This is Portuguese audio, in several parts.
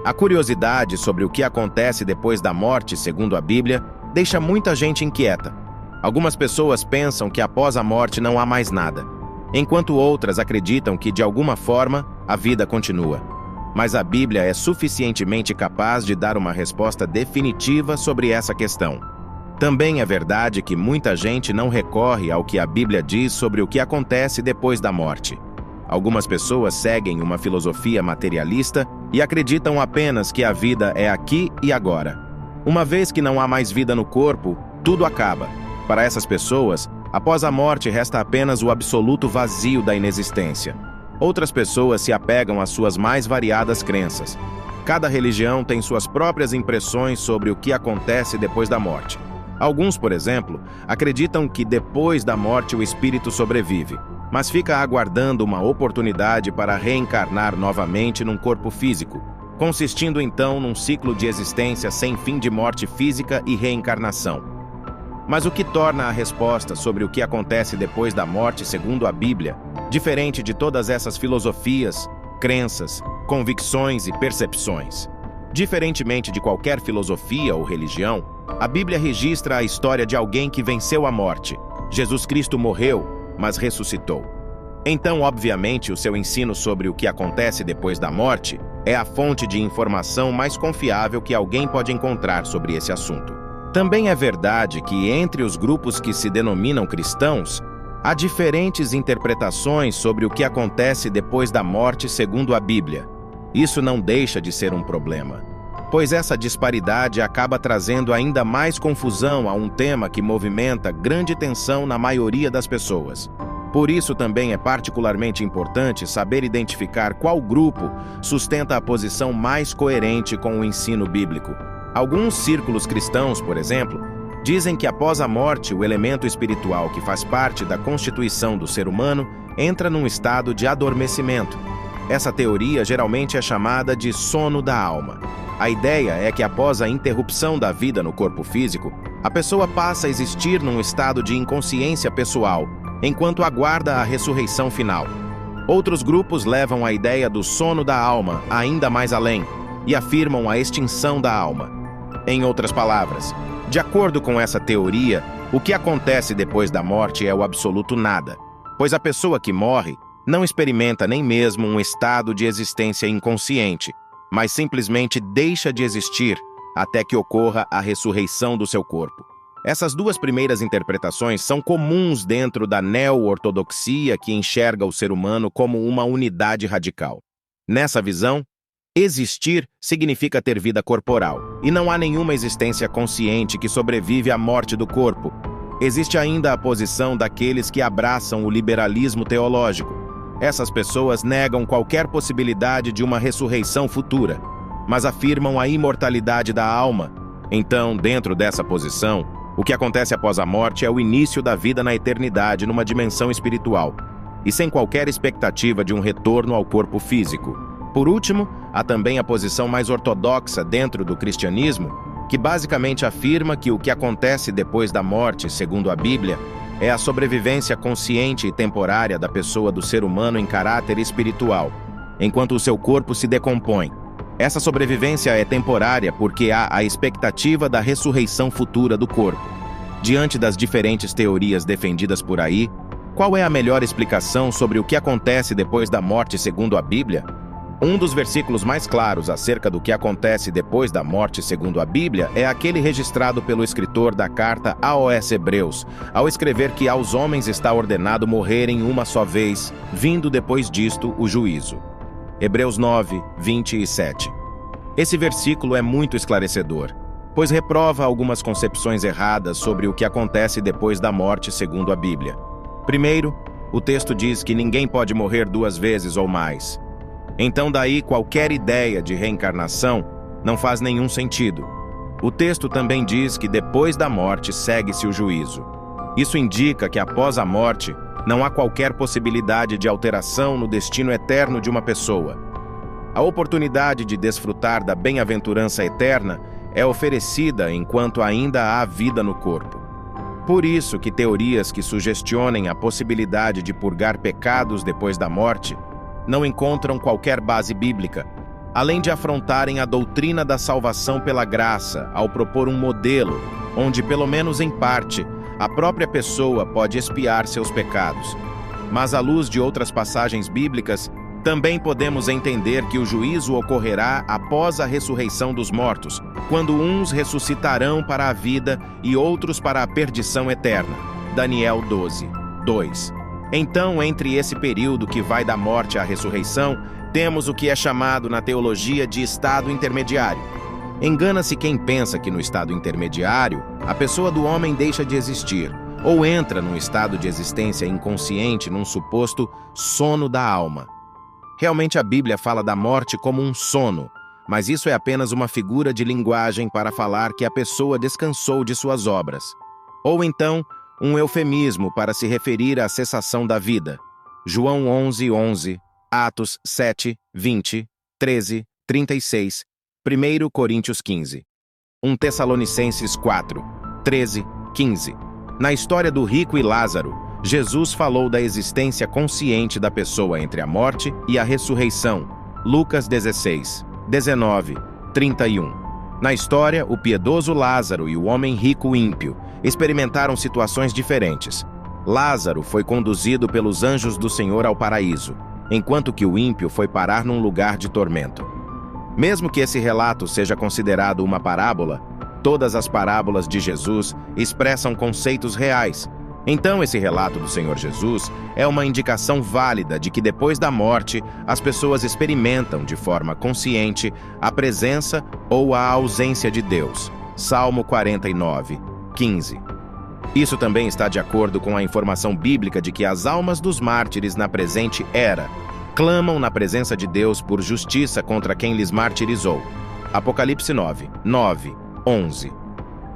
A curiosidade sobre o que acontece depois da morte, segundo a Bíblia, deixa muita gente inquieta. Algumas pessoas pensam que após a morte não há mais nada, enquanto outras acreditam que, de alguma forma, a vida continua. Mas a Bíblia é suficientemente capaz de dar uma resposta definitiva sobre essa questão. Também é verdade que muita gente não recorre ao que a Bíblia diz sobre o que acontece depois da morte. Algumas pessoas seguem uma filosofia materialista e acreditam apenas que a vida é aqui e agora. Uma vez que não há mais vida no corpo, tudo acaba. Para essas pessoas, após a morte resta apenas o absoluto vazio da inexistência. Outras pessoas se apegam às suas mais variadas crenças. Cada religião tem suas próprias impressões sobre o que acontece depois da morte. Alguns, por exemplo, acreditam que depois da morte o espírito sobrevive, mas fica aguardando uma oportunidade para reencarnar novamente num corpo físico, consistindo então num ciclo de existência sem fim de morte física e reencarnação. Mas o que torna a resposta sobre o que acontece depois da morte, segundo a Bíblia, diferente de todas essas filosofias, crenças, convicções e percepções? Diferentemente de qualquer filosofia ou religião, a Bíblia registra a história de alguém que venceu a morte. Jesus Cristo morreu, mas ressuscitou. Então, obviamente, o seu ensino sobre o que acontece depois da morte é a fonte de informação mais confiável que alguém pode encontrar sobre esse assunto. Também é verdade que, entre os grupos que se denominam cristãos, há diferentes interpretações sobre o que acontece depois da morte segundo a Bíblia. Isso não deixa de ser um problema, pois essa disparidade acaba trazendo ainda mais confusão a um tema que movimenta grande tensão na maioria das pessoas. Por isso também é particularmente importante saber identificar qual grupo sustenta a posição mais coerente com o ensino bíblico. Alguns círculos cristãos, por exemplo, dizem que após a morte o elemento espiritual que faz parte da constituição do ser humano entra num estado de adormecimento. Essa teoria geralmente é chamada de sono da alma. A ideia é que após a interrupção da vida no corpo físico, a pessoa passa a existir num estado de inconsciência pessoal, enquanto aguarda a ressurreição final. Outros grupos levam a ideia do sono da alma ainda mais além e afirmam a extinção da alma. Em outras palavras, de acordo com essa teoria, o que acontece depois da morte é o absoluto nada, pois a pessoa que morre não experimenta nem mesmo um estado de existência inconsciente, mas simplesmente deixa de existir até que ocorra a ressurreição do seu corpo. Essas duas primeiras interpretações são comuns dentro da neo-ortodoxia, que enxerga o ser humano como uma unidade radical. Nessa visão, existir significa ter vida corporal, e não há nenhuma existência consciente que sobrevive à morte do corpo. Existe ainda a posição daqueles que abraçam o liberalismo teológico. Essas pessoas negam qualquer possibilidade de uma ressurreição futura, mas afirmam a imortalidade da alma. Então, dentro dessa posição, o que acontece após a morte é o início da vida na eternidade numa dimensão espiritual, e sem qualquer expectativa de um retorno ao corpo físico. Por último, há também a posição mais ortodoxa dentro do cristianismo, que basicamente afirma que o que acontece depois da morte, segundo a Bíblia, é a sobrevivência consciente e temporária da pessoa do ser humano em caráter espiritual, enquanto o seu corpo se decompõe. Essa sobrevivência é temporária porque há a expectativa da ressurreição futura do corpo. Diante das diferentes teorias defendidas por aí, qual é a melhor explicação sobre o que acontece depois da morte segundo a Bíblia? Um dos versículos mais claros acerca do que acontece depois da morte segundo a Bíblia é aquele registrado pelo escritor da carta aos Hebreus, ao escrever que aos homens está ordenado morrerem uma só vez, vindo depois disto o juízo. Hebreus 9, 27. Esse versículo é muito esclarecedor, pois reprova algumas concepções erradas sobre o que acontece depois da morte segundo a Bíblia. Primeiro, o texto diz que ninguém pode morrer duas vezes ou mais. Então daí qualquer ideia de reencarnação não faz nenhum sentido. O texto também diz que depois da morte segue-se o juízo. Isso indica que após a morte não há qualquer possibilidade de alteração no destino eterno de uma pessoa. A oportunidade de desfrutar da bem-aventurança eterna é oferecida enquanto ainda há vida no corpo. Por isso que teorias que sugestionem a possibilidade de purgar pecados depois da morte não encontram qualquer base bíblica. além de afrontarem a doutrina da salvação pela graça ao propor um modelo onde, pelo menos em parte, a própria pessoa pode expiar seus pecados. Mas, à luz de outras passagens bíblicas, também podemos entender que o juízo ocorrerá após a ressurreição dos mortos, quando uns ressuscitarão para a vida e outros para a perdição eterna. Daniel 12, 2. Então, entre esse período que vai da morte à ressurreição, temos o que é chamado na teologia de estado intermediário. Engana-se quem pensa que no estado intermediário, a pessoa do homem deixa de existir, ou entra num estado de existência inconsciente num suposto sono da alma. Realmente a Bíblia fala da morte como um sono, mas isso é apenas uma figura de linguagem para falar que a pessoa descansou de suas obras. Ou então, um eufemismo para se referir à cessação da vida. João 11, 11, Atos 7, 20, 13, 36, 1 Coríntios 15. 1 Tessalonicenses 4, 13, 15. Na história do rico e Lázaro, Jesus falou da existência consciente da pessoa entre a morte e a ressurreição. Lucas 16, 19, 31. Na história, o piedoso Lázaro e o homem rico ímpio experimentaram situações diferentes. Lázaro foi conduzido pelos anjos do Senhor ao paraíso, enquanto que o ímpio foi parar num lugar de tormento. Mesmo que esse relato seja considerado uma parábola, todas as parábolas de Jesus expressam conceitos reais. Então, esse relato do Senhor Jesus é uma indicação válida de que depois da morte, as pessoas experimentam de forma consciente a presença ou a ausência de Deus. Salmo 49, 15. Isso também está de acordo com a informação bíblica de que as almas dos mártires na presente era clamam na presença de Deus por justiça contra quem lhes martirizou. Apocalipse 9, 9, 11.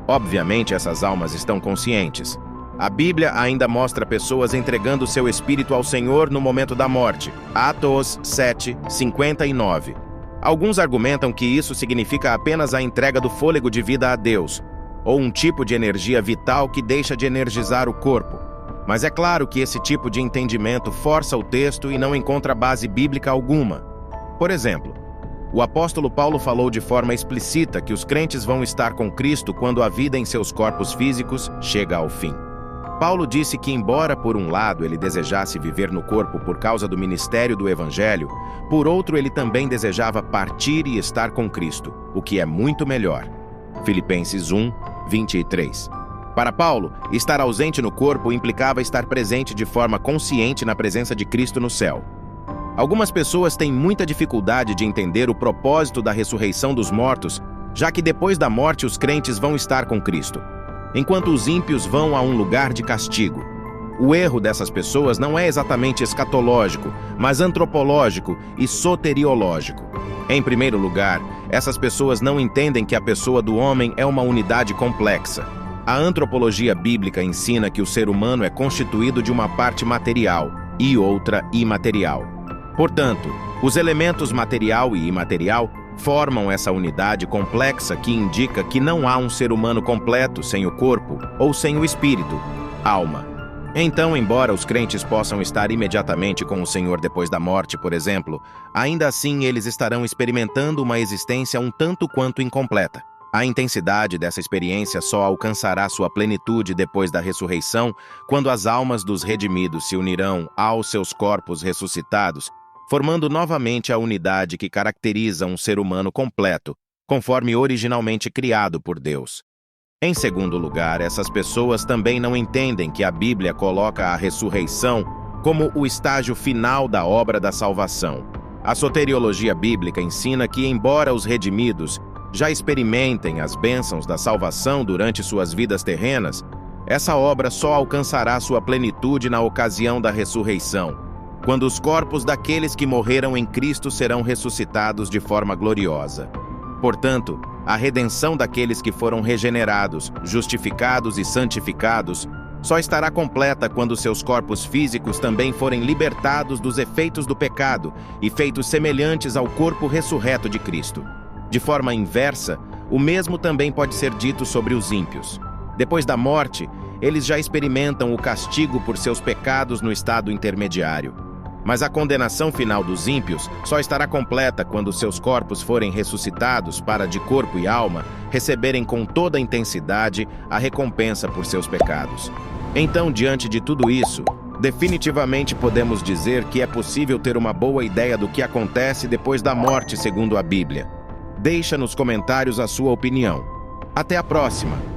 Obviamente, essas almas estão conscientes. A Bíblia ainda mostra pessoas entregando seu espírito ao Senhor no momento da morte. Atos 7, 59. Alguns argumentam que isso significa apenas a entrega do fôlego de vida a Deus, ou um tipo de energia vital que deixa de energizar o corpo. Mas é claro que esse tipo de entendimento força o texto e não encontra base bíblica alguma. Por exemplo, o apóstolo Paulo falou de forma explícita que os crentes vão estar com Cristo quando a vida em seus corpos físicos chega ao fim. Paulo disse que, embora por um lado ele desejasse viver no corpo por causa do ministério do Evangelho, por outro ele também desejava partir e estar com Cristo, o que é muito melhor. Filipenses 1, 23. Para Paulo, estar ausente no corpo implicava estar presente de forma consciente na presença de Cristo no céu. Algumas pessoas têm muita dificuldade de entender o propósito da ressurreição dos mortos, já que depois da morte os crentes vão estar com Cristo, enquanto os ímpios vão a um lugar de castigo. O erro dessas pessoas não é exatamente escatológico, mas antropológico e soteriológico. Em primeiro lugar, essas pessoas não entendem que a pessoa do homem é uma unidade complexa. A antropologia bíblica ensina que o ser humano é constituído de uma parte material e outra imaterial. Portanto, os elementos material e imaterial formam essa unidade complexa que indica que não há um ser humano completo sem o corpo ou sem o espírito, alma. Então, embora os crentes possam estar imediatamente com o Senhor depois da morte, por exemplo, ainda assim eles estarão experimentando uma existência um tanto quanto incompleta. A intensidade dessa experiência só alcançará sua plenitude depois da ressurreição, quando as almas dos redimidos se unirão aos seus corpos ressuscitados, formando novamente a unidade que caracteriza um ser humano completo, conforme originalmente criado por Deus. Em segundo lugar, essas pessoas também não entendem que a Bíblia coloca a ressurreição como o estágio final da obra da salvação. A soteriologia bíblica ensina que, embora os redimidos já experimentem as bênçãos da salvação durante suas vidas terrenas, essa obra só alcançará sua plenitude na ocasião da ressurreição, quando os corpos daqueles que morreram em Cristo serão ressuscitados de forma gloriosa. Portanto, a redenção daqueles que foram regenerados, justificados e santificados só estará completa quando seus corpos físicos também forem libertados dos efeitos do pecado e feitos semelhantes ao corpo ressurreto de Cristo. De forma inversa, o mesmo também pode ser dito sobre os ímpios. Depois da morte, eles já experimentam o castigo por seus pecados no estado intermediário. Mas a condenação final dos ímpios só estará completa quando seus corpos forem ressuscitados para, de corpo e alma, receberem com toda a intensidade a recompensa por seus pecados. Então, diante de tudo isso, definitivamente podemos dizer que é possível ter uma boa ideia do que acontece depois da morte segundo a Bíblia. Deixa nos comentários a sua opinião. Até a próxima!